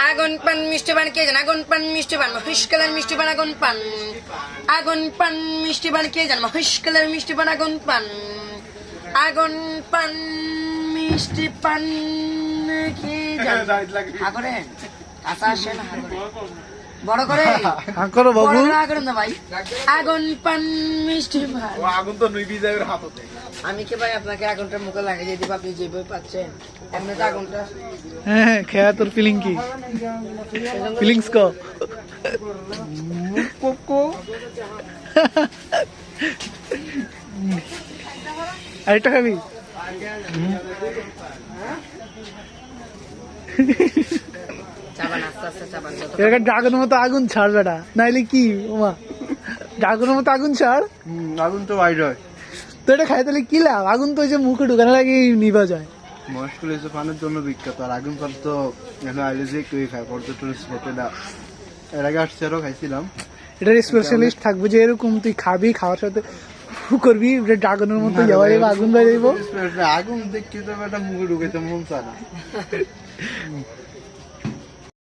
আগুন পান মিষ্টি পান কে জান আগুন পান মিষ্টি পান মহিষ কালার মিষ্টি পান আগুন পান মিষ্টি পান কে জান মহিষ কালার মিষ্টি পান আগুন পান মিষ্টি পান কে জান আগরে কাঁচা আসে না বড় করে করো বাবু আগুন না ভাই আগুন পান মিষ্টি পান আগুন তো নিবি যাবে হাততে। আমি কি ভাই আপনাকে আগুনটা মুখে লাগিয়ে দিব আপনি যে বই পাচ্ছেন এমনি তো আগুনটা হ্যাঁ খেয়া তোর ফিলিং কি ফিলিংস কো কোকো আরেকটা খাবি চাবান আস্তে আস্তে চাবান যত এরকম ড্রাগনের মতো আগুন ছাড় বেটা নাইলে কি ওমা ড্রাগনের মতো আগুন ছাড় আগুন তো বাইর হয়। তো এটা খাই তাহলে কি লাভ আগুন তো ওই যে মুখে ঢুকানো লাগে নিভা যায় মহেশপুর এসে পানের জন্য বিখ্যাত আর আগুন পান তো এখানে আইলে যে কেউই খায় পর্যটন স্পটে না। এর আগে আসছে আরও খাইছিলাম। এটার স্পেশালিস্ট থাকবে যে এরকম তুই খাবি খাওয়ার সাথে ফু করবি ড্রাগনের মতো যাওয়া যাবে আগুন বাইরে যাবো আগুন দেখতে তো একটা মুখে ঢুকেছে মন চায় না।